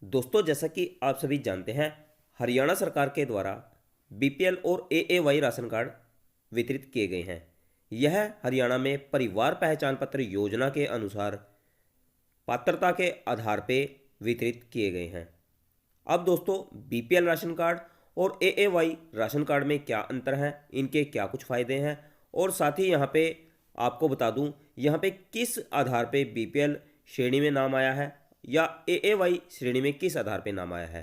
दोस्तों, जैसा कि आप सभी जानते हैं, हरियाणा सरकार के द्वारा बीपीएल और एएवाई राशन कार्ड वितरित किए गए हैं। यह हरियाणा में परिवार पहचान पत्र योजना के अनुसार पात्रता के आधार पर वितरित किए गए हैं। अब दोस्तों, बीपीएल राशन कार्ड और एएवाई राशन कार्ड में क्या अंतर है, इनके क्या कुछ फ़ायदे हैं, और साथ ही यहाँ पे आपको बता दूँ यहाँ पे किस आधार पे बीपीएल श्रेणी में नाम आया है या एएवाई श्रेणी में किस आधार पे नाम आया है।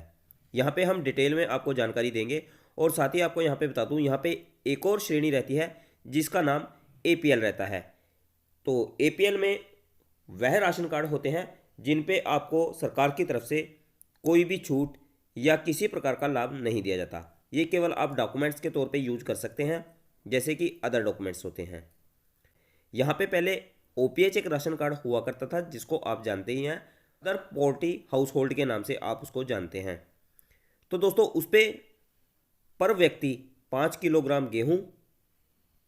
यहाँ पे हम डिटेल में आपको जानकारी देंगे। और साथ ही आपको यहाँ पे बता दूँ, यहाँ पे एक और श्रेणी रहती है जिसका नाम एपीएल रहता है। तो एपीएल में वह राशन कार्ड होते हैं जिन पे आपको सरकार की तरफ से कोई भी छूट या किसी प्रकार का लाभ नहीं दिया जाता। ये केवल आप डॉक्यूमेंट्स के तौर पे यूज कर सकते हैं, जैसे कि अदर डॉक्यूमेंट्स होते हैं। यहाँ पे पहले ओपीएच एक राशन कार्ड हुआ करता था, जिसको आप जानते ही हैं, अदर पोवर्टी हाउस होल्ड के नाम से आप उसको जानते हैं। तो दोस्तों, उस पर व्यक्ति 5 किलोग्राम गेहूँ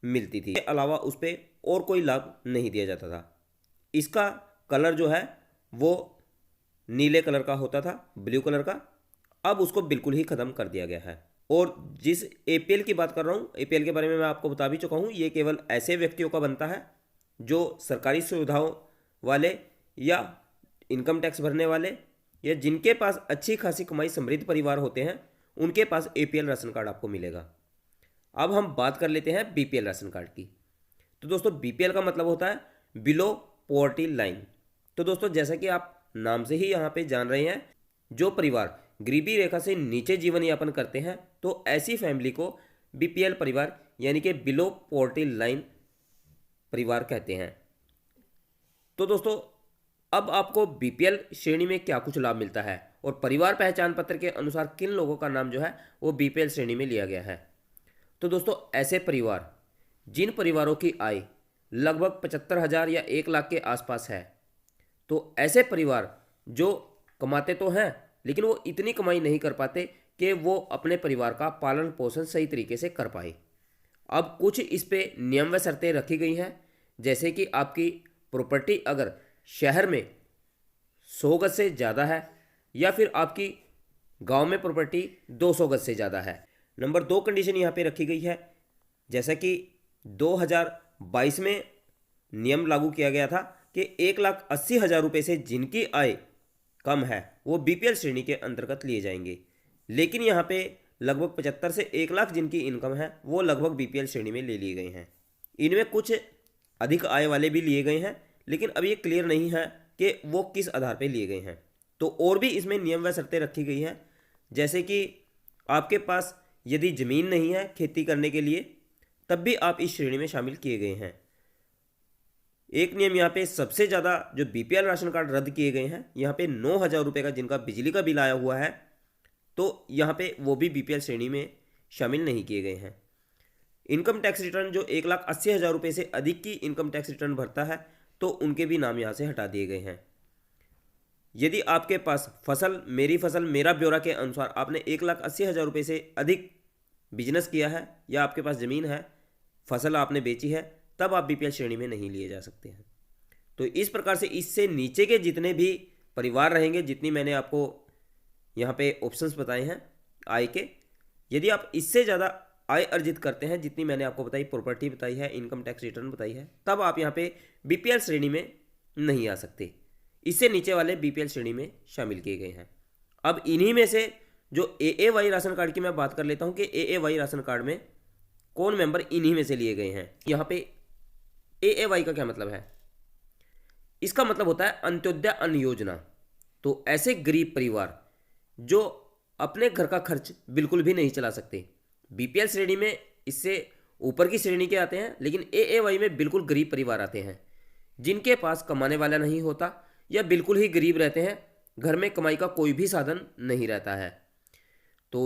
मिलती थी। इसके अलावा उस पर और कोई लाभ नहीं दिया जाता था। इसका कलर जो है वो नीले कलर का होता था, ब्लू कलर का। अब उसको बिल्कुल ही ख़त्म कर दिया गया है। और जिस एपीएल की बात कर रहा हूँ, एपीएल के बारे में मैं आपको बता भी चुका हूँ, ये केवल ऐसे व्यक्तियों का बनता है जो सरकारी सुविधाओं वाले या इनकम टैक्स भरने वाले या जिनके पास अच्छी खासी कमाई समृद्ध परिवार होते हैं, उनके पास एपीएल राशन कार्ड आपको मिलेगा। अब हम बात कर लेते हैं बीपीएल राशन कार्ड की। तो दोस्तों, बीपीएल का मतलब होता है बिलो पॉवर्टी लाइन। तो दोस्तों, जैसा कि आप नाम से ही यहाँ पे जान रहे हैं, जो परिवार गरीबी रेखा से नीचे जीवन यापन करते हैं, तो ऐसी फैमिली को बीपीएल परिवार यानी कि बिलो पॉवर्टी लाइन परिवार कहते हैं। तो दोस्तों, अब आपको बीपीएल श्रेणी में क्या कुछ लाभ मिलता है और परिवार पहचान पत्र के अनुसार किन लोगों का नाम जो है वो बीपीएल श्रेणी में लिया गया है। तो दोस्तों, ऐसे परिवार जिन परिवारों की आय लगभग 75,000 या 1 लाख के आसपास है, तो ऐसे परिवार जो कमाते तो हैं लेकिन वो इतनी कमाई नहीं कर पाते कि वो अपने परिवार का पालन पोषण सही तरीके से कर पाए। अब कुछ इस पे नियम व शर्तें रखी गई हैं, जैसे कि आपकी प्रॉपर्टी अगर शहर में 100 गज से ज़्यादा है या फिर आपकी गांव में प्रॉपर्टी 200 गज से ज़्यादा है। नंबर 2 कंडीशन यहाँ पे रखी गई है, जैसा कि 2022 में नियम लागू किया गया था कि 1,80,000 रुपये से जिनकी आय कम है वो बीपीएल श्रेणी के अंतर्गत लिए जाएंगे। लेकिन यहाँ पे लगभग 75 से 1 लाख जिनकी इनकम है वो लगभग बीपीएल श्रेणी में ले लिए गए हैं। इनमें कुछ अधिक आय वाले भी लिए गए हैं, लेकिन अब ये क्लियर नहीं है कि वो किस आधार पे लिए गए हैं। तो और भी इसमें नियम व शर्तें रखी गई हैं, जैसे कि आपके पास यदि ज़मीन नहीं है खेती करने के लिए, तब भी आप इस श्रेणी में शामिल किए गए हैं। एक नियम यहाँ पे सबसे ज़्यादा जो बीपीएल राशन कार्ड रद्द किए गए हैं, यहाँ पे 9,000 रुपये का जिनका बिजली का बिल आया हुआ है, तो यहाँ पे वो भी बीपीएल श्रेणी में शामिल नहीं किए गए हैं। इनकम टैक्स रिटर्न जो 1,80,000 रुपये से अधिक की इनकम टैक्स रिटर्न भरता है, तो उनके भी नाम यहाँ से हटा दिए गए हैं। यदि आपके पास फसल मेरा ब्यौरा के अनुसार आपने 1,80,000 रुपये से अधिक बिजनेस किया है या आपके पास ज़मीन है, फसल आपने बेची है, तब आप बीपीएल श्रेणी में नहीं लिए जा सकते हैं। तो इस प्रकार से इससे नीचे के जितने भी परिवार रहेंगे, जितनी मैंने आपको यहाँ पे ऑप्शंस बताए हैं आय के, यदि आप इससे ज़्यादा आय अर्जित करते हैं, जितनी मैंने आपको बताई, प्रॉपर्टी बताई है, इनकम टैक्स रिटर्न बताई है, तब आप यहाँ पे बीपीएल श्रेणी में नहीं आ सकते। इससे नीचे वाले बीपीएल श्रेणी में शामिल किए गए हैं। अब इन्हीं में से जो एएवाई राशन कार्ड की मैं बात कर लेता हूँ कि एएवाई राशन कार्ड में कौन मेंबर इन्हीं में से लिए गए हैं। यहाँ पे एएवाई का क्या मतलब है? इसका मतलब होता है अंत्योदय अन्न योजना। तो ऐसे गरीब परिवार जो अपने घर का खर्च बिल्कुल भी नहीं चला सकते, बीपीएल श्रेणी में इससे ऊपर की श्रेणी के आते हैं, लेकिन एएवाई में बिल्कुल गरीब परिवार आते हैं जिनके पास कमाने वाला नहीं होता या बिल्कुल ही गरीब रहते हैं, घर में कमाई का कोई भी साधन नहीं रहता है। तो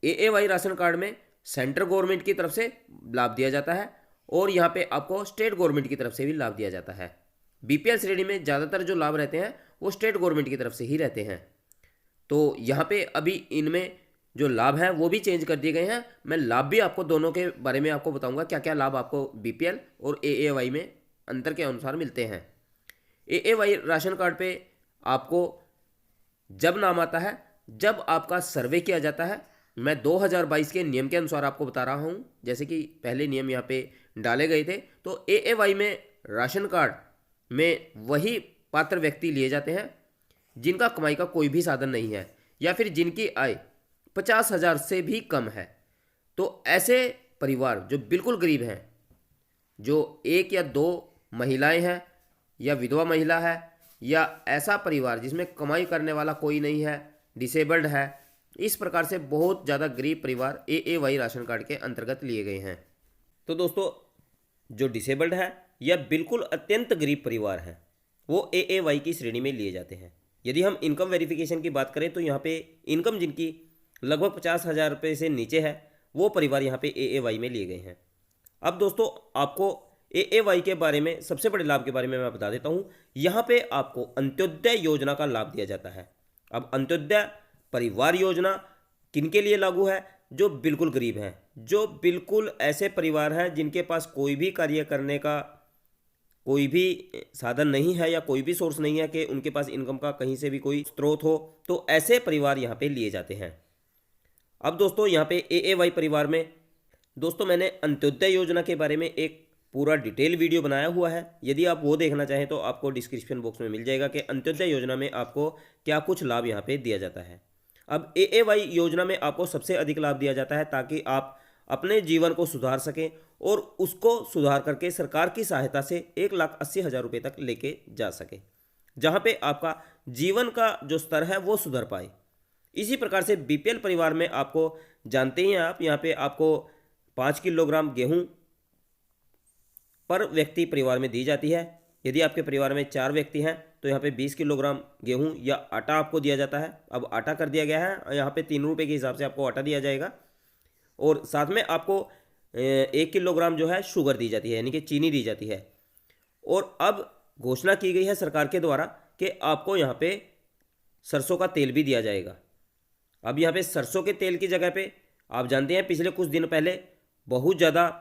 एएवाई राशन कार्ड में सेंट्रल गवर्नमेंट की तरफ से लाभ दिया जाता है और यहाँ पे आपको स्टेट गवर्नमेंट की तरफ से भी लाभ दिया जाता है। बीपीएल श्रेणी में ज़्यादातर जो लाभ रहते हैं वो स्टेट गवर्नमेंट की तरफ से ही रहते हैं। तो यहाँ पे अभी इनमें जो लाभ हैं वो भी चेंज कर दिए गए हैं। मैं लाभ भी आपको दोनों के बारे में आपको बताऊंगा, क्या क्या लाभ आपको बीपीएल और एएवाई में अंतर के अनुसार मिलते हैं। एएवाई राशन कार्ड पे आपको जब नाम आता है, जब आपका सर्वे किया जाता है। मैं 2022 के नियम के अनुसार आपको बता रहा हूँ, जैसे कि पहले नियम यहाँ पे डाले गए थे। तो एएवाई में राशन कार्ड में वही पात्र व्यक्ति लिए जाते हैं जिनका कमाई का कोई भी साधन नहीं है या फिर जिनकी आय 50,000 से भी कम है। तो ऐसे परिवार जो बिल्कुल गरीब हैं, जो एक या दो महिलाएं हैं या विधवा महिला है, या ऐसा परिवार जिसमें कमाई करने वाला कोई नहीं है, डिसेबल्ड है, इस प्रकार से बहुत ज़्यादा गरीब परिवार एएवाई राशन कार्ड के अंतर्गत लिए गए हैं। तो दोस्तों, जो डिसेबल्ड है या बिल्कुल अत्यंत गरीब परिवार है, वो एएवाई की श्रेणी में लिए जाते हैं। यदि हम इनकम वेरिफिकेशन की बात करें तो यहाँ पे इनकम जिनकी लगभग 50,000 रुपये से नीचे है, वो परिवार यहाँ पे एएवाई में लिए गए हैं। अब दोस्तों, आपको एएवाई के बारे में, सबसे बड़े लाभ के बारे में मैं बता देता हूँ। यहाँ पे आपको अंत्योदय योजना का लाभ दिया जाता है। अब अंत्योदय परिवार योजना किनके लिए लागू है? जो बिल्कुल गरीब हैं, जो बिल्कुल ऐसे परिवार हैं जिनके पास कोई भी कार्य करने का कोई भी साधन नहीं है या कोई भी सोर्स नहीं है कि उनके पास इनकम का कहीं से भी कोई स्रोत हो, तो ऐसे परिवार यहाँ पे लिए जाते हैं। अब दोस्तों, यहाँ पे एएवाई परिवार में दोस्तों मैंने अंत्योदय योजना के बारे में एक पूरा डिटेल वीडियो बनाया हुआ है। यदि आप वो देखना चाहें तो आपको डिस्क्रिप्शन बॉक्स में मिल जाएगा कि अंत्योदय योजना में आपको क्या कुछ लाभ यहाँ पे दिया जाता है। अब एएवाई योजना में आपको सबसे अधिक लाभ दिया जाता है ताकि आप अपने जीवन को सुधार सकें और उसको सुधार करके सरकार की सहायता से 1,80,000 रुपये तक लेके जा सके, जहाँ पे आपका जीवन का जो स्तर है वो सुधर पाए। इसी प्रकार से बीपीएल परिवार में आपको जानते ही हैं आप, यहाँ पे आपको 5 किलोग्राम गेहूँ पर व्यक्ति परिवार में दी जाती है। यदि आपके परिवार में 4 व्यक्ति हैं तो यहाँ पे 20 किलोग्राम गेहूँ या आटा आपको दिया जाता है। अब आटा कर दिया गया है, यहाँ पे 3 रुपये के हिसाब से आपको आटा दिया जाएगा और साथ में आपको 1 किलोग्राम जो है शुगर दी जाती है, यानी कि चीनी दी जाती है। और अब घोषणा की गई है सरकार के द्वारा कि आपको यहाँ पे सरसों का तेल भी दिया जाएगा। अब यहाँ पे सरसों के तेल की जगह पे आप जानते हैं पिछले कुछ दिन पहले बहुत ज़्यादा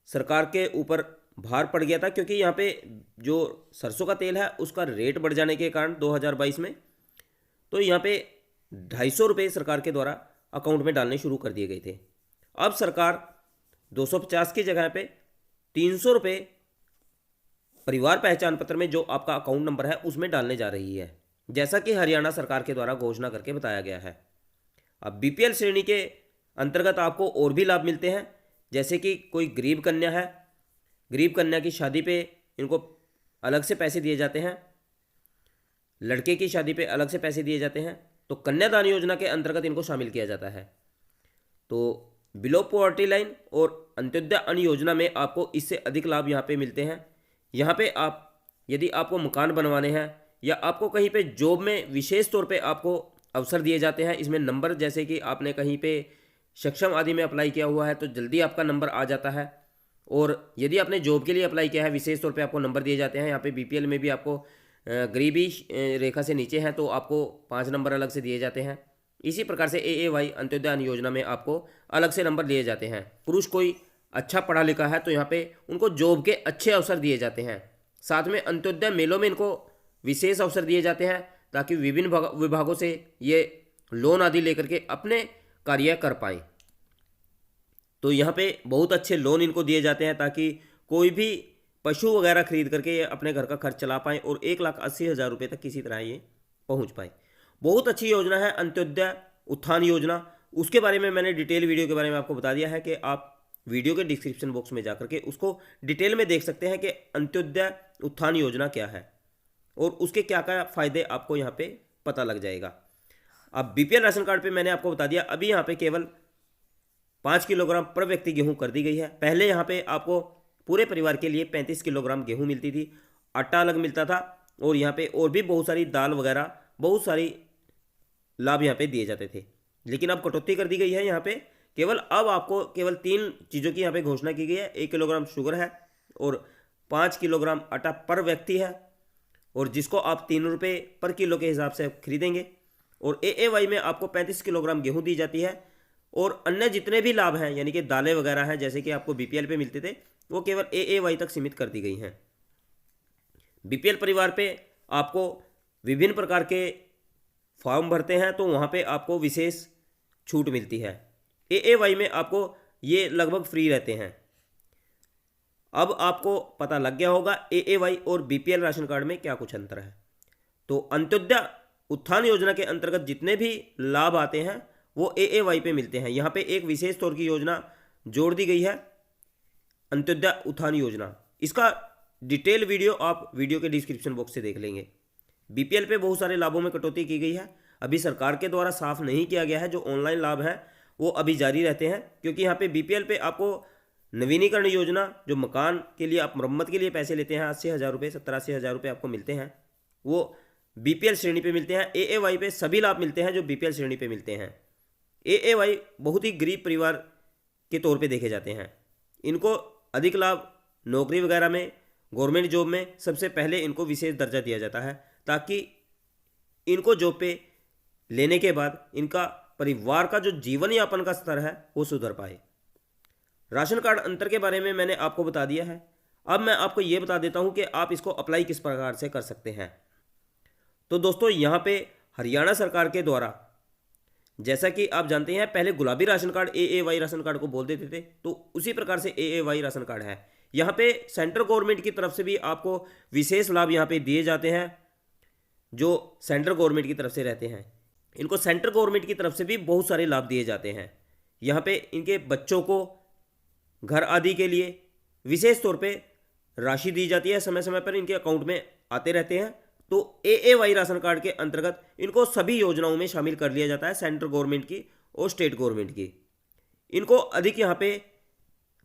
सरकार के ऊपर भार पड़ गया था, क्योंकि यहाँ पे जो सरसों का तेल है उसका रेट बढ़ जाने के कारण 2022 में तो यहाँ पे 250 रुपये सरकार के द्वारा अकाउंट में डालने शुरू कर दिए गए थे। अब सरकार 250 की जगह पे 300 रुपये परिवार पहचान पत्र में जो आपका अकाउंट नंबर है उसमें डालने जा रही है, जैसा कि हरियाणा सरकार के द्वारा घोषणा करके बताया गया है। अब बीपीएल श्रेणी के अंतर्गत आपको और भी लाभ मिलते हैं, जैसे कि कोई गरीब कन्या है, गरीब कन्या की शादी पे इनको अलग से पैसे दिए जाते हैं, लड़के की शादी पे अलग से पैसे दिए जाते हैं, तो कन्यादान योजना के अंतर्गत इनको शामिल किया जाता है। तो बिलो पॉवर्टी लाइन और अंत्योदय अन्न योजना में आपको इससे अधिक लाभ यहाँ पे मिलते हैं। यहाँ पे आप, यदि आपको मकान बनवाने हैं या आपको कहीं पे जॉब में विशेष तौर पे आपको अवसर दिए जाते हैं, इसमें नंबर, जैसे कि आपने कहीं पे सक्षम आदि में अप्लाई किया हुआ है तो जल्दी आपका नंबर आ जाता है। और यदि आपने जॉब के लिए अप्लाई किया है, विशेष तौर पे आपको नंबर दिए जाते हैं। यहाँ पे बीपीएल में भी आपको गरीबी रेखा से नीचे हैं तो आपको 5 नंबर अलग से दिए जाते हैं। इसी प्रकार से एएवाई अंत्योदय अन्न योजना में आपको अलग से नंबर दिए जाते हैं। पुरुष कोई अच्छा पढ़ा लिखा है तो यहाँ पे उनको जॉब के अच्छे अवसर दिए जाते हैं। साथ में अंत्योदय मेलों में इनको विशेष अवसर दिए जाते हैं ताकि विभिन्न विभागों से ये लोन आदि लेकर के अपने कार्य कर पाएँ। तो यहाँ पे बहुत अच्छे लोन इनको दिए जाते हैं ताकि कोई भी पशु वगैरह खरीद करके ये अपने घर का खर्च चला पाएँ और 1,80,000 रुपये तक किसी तरह ये पहुँच पाए। बहुत अच्छी योजना है अंत्योदय उत्थान योजना। उसके बारे में मैंने डिटेल वीडियो के बारे में आपको बता दिया है कि आप वीडियो के डिस्क्रिप्शन बॉक्स में जाकर के उसको डिटेल में देख सकते हैं कि अंत्योदय उत्थान योजना क्या है और उसके क्या क्या फ़ायदे आपको यहाँ पे पता लग जाएगा। अब बीपीएल राशन कार्ड पे मैंने आपको बता दिया, अभी यहाँ पे केवल 5 किलोग्राम पर व्यक्ति गेहूँ कर दी गई है। पहले यहाँ पे आपको पूरे परिवार के लिए 35 किलोग्राम गेहूँ मिलती थी, आटा अलग मिलता था और यहाँ पे और भी बहुत सारी दाल वगैरह बहुत सारी लाभ यहाँ पे दिए जाते थे। लेकिन अब कटौती कर दी गई है। यहाँ पे केवल अब आपको केवल 3 चीज़ों की यहाँ पे घोषणा की गई है। 1 किलोग्राम शुगर है और 5 किलोग्राम आटा पर व्यक्ति है और जिसको आप 3 रुपये पर किलो के हिसाब से खरीदेंगे। और एएवाई में आपको 35 किलोग्राम गेहूँ दी जाती है और अन्य जितने भी लाभ हैं, यानी कि दालें वगैरह हैं जैसे कि आपको बीपीएल पे मिलते थे, वो केवल एएवाई तक सीमित कर दी गई हैं। बीपीएल परिवार पे आपको विभिन्न प्रकार के फॉर्म भरते हैं तो वहाँ पे आपको विशेष छूट मिलती है। एएवाई में आपको ये लगभग फ्री रहते हैं। अब आपको पता लग गया होगा एएवाई और बीपीएल राशन कार्ड में क्या कुछ अंतर है। तो अंत्योदय उत्थान योजना के अंतर्गत जितने भी लाभ आते हैं वो एएवाई पे मिलते हैं। यहाँ पे एक विशेष तौर की योजना जोड़ दी गई है, अंत्योदय उत्थान योजना। इसका डिटेल वीडियो आप वीडियो के डिस्क्रिप्शन बॉक्स से देख लेंगे। बीपीएल पे बहुत सारे लाभों में कटौती की गई है। अभी सरकार के द्वारा साफ नहीं किया गया है, जो ऑनलाइन लाभ हैं वो अभी जारी रहते हैं, क्योंकि यहाँ पे बीपीएल पे आपको नवीनीकरण योजना, जो मकान के लिए आप मरम्मत के लिए पैसे लेते हैं 80,000 रुपये, 70-80,000 रुपये आपको मिलते हैं, वो बीपीएल श्रेणी पे मिलते हैं। एएवाई पे सभी लाभ मिलते हैं जो बीपीएल श्रेणी पे मिलते हैं। एएवाई बहुत ही गरीब परिवार के तौर पे देखे जाते हैं। इनको अधिक लाभ नौकरी वगैरह में, गवर्नमेंट जॉब में सबसे पहले इनको विशेष दर्जा दिया जाता है, ताकि इनको जॉब पे लेने के बाद इनका परिवार का जो जीवन यापन का स्तर है वो सुधर पाए। राशन कार्ड अंतर के बारे में मैंने आपको बता दिया है। अब मैं आपको ये बता देता हूँ कि आप इसको अप्लाई किस प्रकार से कर सकते हैं। तो दोस्तों यहाँ पे हरियाणा सरकार के द्वारा, जैसा कि आप जानते हैं पहले गुलाबी ration card AAY ration card को बोल देते थे, तो उसी प्रकार से एएवाई राशन कार्ड है। यहाँ पे सेंट्रल गवर्नमेंट की तरफ से भी आपको विशेष लाभ यहाँ पे दिए जाते हैं जो सेंट्रल गवर्नमेंट की तरफ से रहते हैं। इनको सेंट्रल गवर्नमेंट की तरफ से भी बहुत सारे लाभ दिए जाते हैं। यहाँ पे इनके बच्चों को घर आदि के लिए विशेष तौर पे राशि दी जाती है, समय समय पर इनके अकाउंट में आते रहते हैं। तो एएवाई राशन कार्ड के अंतर्गत इनको सभी योजनाओं में शामिल कर लिया जाता है, सेंट्रल गवर्नमेंट की और स्टेट गवर्नमेंट की। इनको अधिक यहाँ पे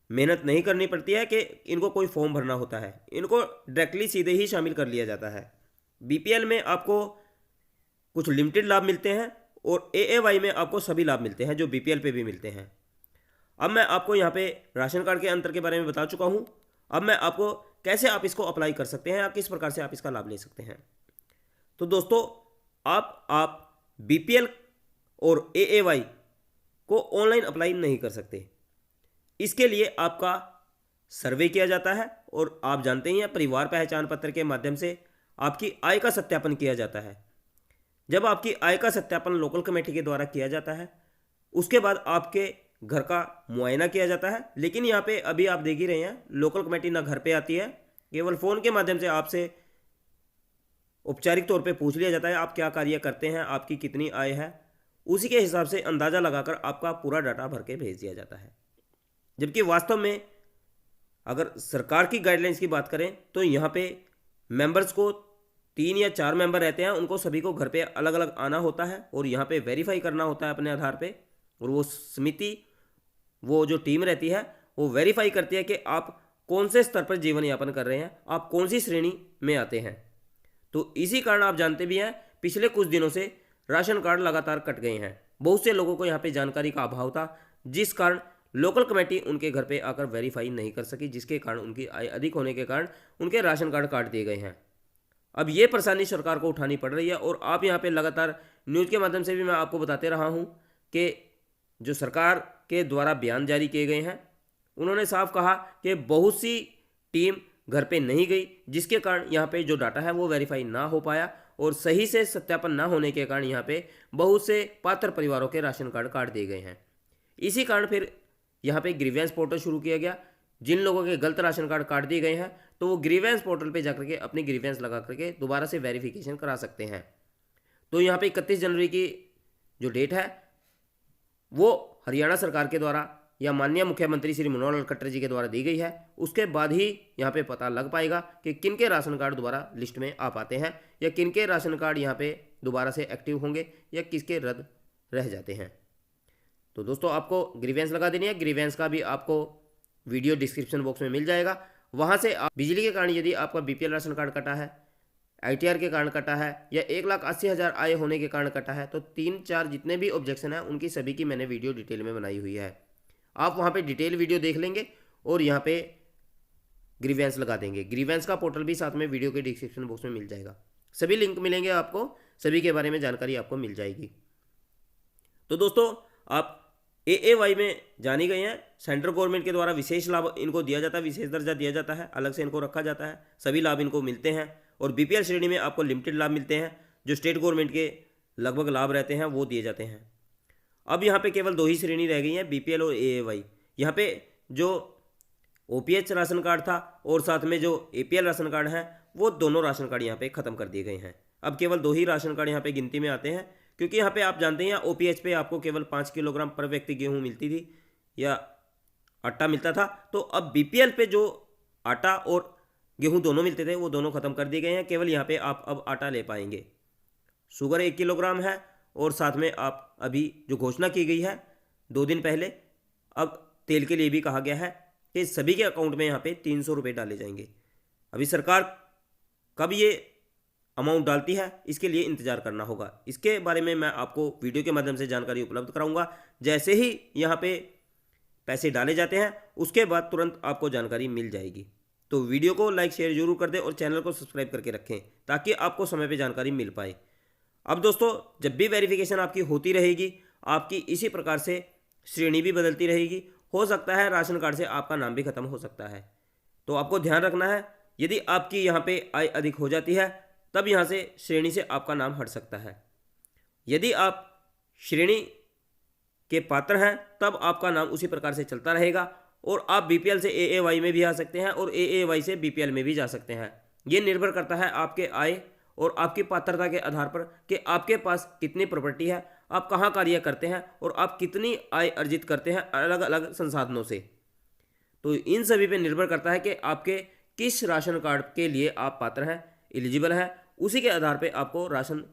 मेहनत नहीं करनी पड़ती है कि इनको कोई फॉर्म भरना होता है, इनको डायरेक्टली सीधे ही शामिल कर लिया जाता है। बीपीएल में आपको कुछ लिमिटेड लाभ मिलते हैं और एएवाई में आपको सभी लाभ मिलते हैं जो बीपीएल पे भी मिलते हैं। अब मैं आपको यहाँ पे राशन कार्ड के अंतर के बारे में बता चुका हूँ। अब मैं आपको कैसे आप इसको अप्लाई कर सकते हैं या किस प्रकार से आप इसका लाभ ले सकते हैं। तो दोस्तों आप बीपीएल और एएवाई को ऑनलाइन अप्लाई नहीं कर सकते। इसके लिए आपका सर्वे किया जाता है और आप जानते ही हैं परिवार पहचान पत्र के माध्यम से आपकी आय का सत्यापन किया जाता है। जब आपकी आय का सत्यापन लोकल कमेटी के द्वारा किया जाता है, उसके बाद आपके घर का मुआयना किया जाता है। लेकिन यहाँ पे अभी आप देख ही रहे हैं लोकल कमेटी ना घर पे आती है, केवल फ़ोन के माध्यम से आपसे औपचारिक तौर पे पूछ लिया जाता है आप क्या कार्य करते हैं, आपकी कितनी आय है, उसी के हिसाब से अंदाज़ा लगाकर आपका पूरा डाटा भर के भेज दिया जाता है। जबकि वास्तव में अगर सरकार की गाइडलाइंस की बात करें तो यहाँ पे मेंबर्स को 3 या 4 मेंबर रहते हैं, उनको सभी को घर पे अलग अलग आना होता है और यहाँ पे वेरीफाई करना होता है अपने आधार पे। और वो समिति, वो जो टीम रहती है वो वेरीफाई करती है कि आप कौन से स्तर पर जीवन यापन कर रहे हैं, आप कौन सी श्रेणी में आते हैं। तो इसी कारण आप जानते भी हैं पिछले कुछ दिनों से राशन कार्ड लगातार कट गए हैं। बहुत से लोगों को यहाँ पे जानकारी का अभाव था, जिस कारण लोकल कमेटी उनके घर पे आकर वेरीफाई नहीं कर सकी, जिसके कारण उनकी आय अधिक होने के कारण उनके राशन कार्ड काट दिए गए हैं। अब ये परेशानी सरकार को उठानी पड़ रही है और आप यहाँ पे लगातार न्यूज़ के माध्यम से भी मैं आपको बताते रहा हूँ कि जो सरकार के द्वारा बयान जारी किए गए हैं, उन्होंने साफ कहा कि बहुत सी टीम घर पे नहीं गई, जिसके कारण यहाँ पे जो डाटा है वो वेरीफाई ना हो पाया और सही से सत्यापन ना होने के कारण यहाँ पे बहुत से पात्र परिवारों के राशन कार्ड काट दिए गए हैं। इसी कारण फिर यहाँ पे ग्रीवेंस पोर्टल शुरू किया गया। जिन लोगों के गलत राशन कार्ड काट दिए गए हैं तो वो ग्रीवेंस पोर्टल पे जाकर के अपनी ग्रीवेंस लगा करके दोबारा से वेरिफिकेशन करा सकते हैं। तो यहाँ पे 31 जनवरी की जो डेट है वो हरियाणा सरकार के द्वारा या माननीय मुख्यमंत्री श्री मनोहर लाल खट्टर जी के द्वारा दी गई है। उसके बाद ही यहाँ पे पता लग पाएगा कि किन के राशन कार्ड दोबारा लिस्ट में आ पाते हैं या किन के राशन कार्ड यहाँ पे दोबारा से एक्टिव होंगे या किसके रद्द रह जाते हैं। तो दोस्तों आपको ग्रीवेंस लगा देनी है। ग्रीवेंस का भी आपको वीडियो डिस्क्रिप्शन बॉक्स में मिल जाएगा। वहाँ से आप बिजली के कारण यदि आपका बीपीएल राशन कार्ड कटा है, आईटीआर के कारण कटा है या 1,80,000 आय होने के कारण कटा है, तो 3-4 जितने भी ऑब्जेक्शन है उनकी सभी की मैंने वीडियो डिटेल में बनाई हुई है। आप वहाँ पे डिटेल वीडियो देख लेंगे और यहाँ पे ग्रीवेंस लगा देंगे। ग्रीवेंस का पोर्टल भी साथ में वीडियो के डिस्क्रिप्शन बॉक्स में मिल जाएगा। सभी लिंक मिलेंगे आपको, सभी के बारे में जानकारी आपको मिल जाएगी। तो दोस्तों आप एएवाई में जानी गए हैं, सेंट्रल गवर्नमेंट के द्वारा विशेष लाभ इनको दिया जाता है, विशेष दर्जा दिया जाता है, अलग से इनको रखा जाता है, सभी लाभ इनको मिलते हैं। और बीपीएल श्रेणी में आपको लिमिटेड लाभ मिलते हैं जो स्टेट गवर्नमेंट के लगभग लाभ रहते हैं वो दिए जाते हैं। अब यहाँ पे केवल 2 ही श्रेणी रह गई हैं, बीपीएल और एएवाई। यहाँ पे जो ओपीएच राशन कार्ड था और साथ में जो एपीएल राशन कार्ड है वो दोनों राशन कार्ड यहाँ पे ख़त्म कर दिए गए हैं। अब केवल 2 ही राशन कार्ड यहाँ पे गिनती में आते हैं, क्योंकि यहाँ पे आप जानते हैं ओपीएच पे आपको केवल 5 किलोग्राम पर व्यक्ति गेहूँ मिलती थी या आटा मिलता था। तो अब बीपीएल पे जो आटा और गेहूँ दोनों मिलते थे वो दोनों ख़त्म कर दिए गए हैं। केवल यहाँ पे आप अब आटा ले पाएंगे। शुगर 1 किलोग्राम है और साथ में आप अभी जो घोषणा की गई है 2 दिन पहले, अब तेल के लिए भी कहा गया है कि सभी के अकाउंट में यहाँ पे 300 रुपये डाले जाएंगे। अभी सरकार कब ये अमाउंट डालती है इसके लिए इंतज़ार करना होगा। इसके बारे में मैं आपको वीडियो के माध्यम से जानकारी उपलब्ध कराऊंगा। जैसे ही यहाँ पे पैसे डाले जाते हैं उसके बाद तुरंत आपको जानकारी मिल जाएगी। तो वीडियो को लाइक शेयर जरूर कर दें और चैनल को सब्सक्राइब करके रखें ताकि आपको समय पर जानकारी मिल पाए। अब दोस्तों, जब भी वेरिफिकेशन आपकी होती रहेगी आपकी इसी प्रकार से श्रेणी भी बदलती रहेगी। हो सकता है राशन कार्ड से आपका नाम भी खत्म हो सकता है। तो आपको ध्यान रखना है, यदि आपकी यहाँ पे आय अधिक हो जाती है तब यहाँ से श्रेणी से आपका नाम हट सकता है। यदि आप श्रेणी के पात्र हैं तब आपका नाम उसी प्रकार से चलता रहेगा और आप बीपीएल से एएवाई में भी आ सकते हैं और एएवाई से बीपीएल में भी जा सकते हैं। ये निर्भर करता है आपके आय और आपकी पात्रता के आधार पर कि आपके पास कितनी प्रॉपर्टी है, आप कहाँ कार्य करते हैं और आप कितनी आय अर्जित करते हैं अलग अलग संसाधनों से। तो इन सभी पे निर्भर करता है कि आपके किस राशन कार्ड के लिए आप पात्र हैं, एलिजिबल हैं। उसी के आधार पे आपको राशन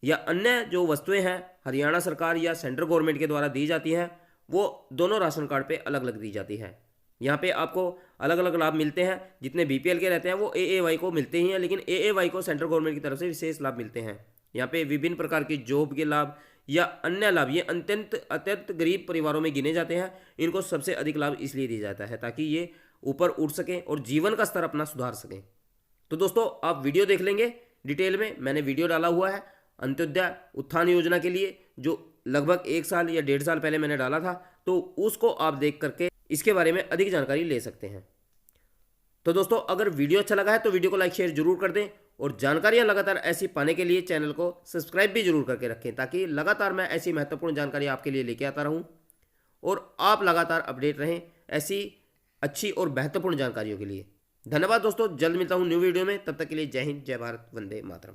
या अन्य जो वस्तुएं हैं हरियाणा सरकार या सेंट्रल गवर्नमेंट के द्वारा दी जाती हैं वो दोनों राशन कार्ड पे अलग अलग दी जाती है। यहाँ पे आपको अलग अलग लाभ मिलते हैं। जितने बीपीएल के रहते हैं वो एएवाई को मिलते ही हैं, लेकिन एएवाई को सेंट्रल गवर्नमेंट की तरफ से विशेष लाभ मिलते हैं। यहाँ पे विभिन्न प्रकार की जॉब के लाभ या अन्य लाभ ये अत्यंत गरीब परिवारों में गिने जाते हैं। इनको सबसे अधिक लाभ इसलिए दिया जाता है ताकि ये ऊपर उठ सकें और जीवन का स्तर अपना सुधार सकें। तो दोस्तों, आप वीडियो देख लेंगे डिटेल में। मैंने वीडियो डाला हुआ है अंत्योदय उत्थान योजना के लिए, जो लगभग 1 साल या 1.5 साल पहले मैंने डाला था, तो उसको आप देख करके इसके बारे में अधिक जानकारी ले सकते हैं। तो दोस्तों, अगर वीडियो अच्छा लगा है तो वीडियो को लाइक शेयर जरूर कर दें और जानकारियां लगातार ऐसी पाने के लिए चैनल को सब्सक्राइब भी जरूर करके रखें ताकि लगातार मैं ऐसी महत्वपूर्ण जानकारी आपके लिए लेके आता रहूं और आप लगातार अपडेट रहें ऐसी अच्छी और महत्वपूर्ण जानकारियों के लिए। धन्यवाद दोस्तों, जल्द मिलता हूं न्यू वीडियो में। तब तक के लिए जय हिंद, जय भारत, वंदे मातरम।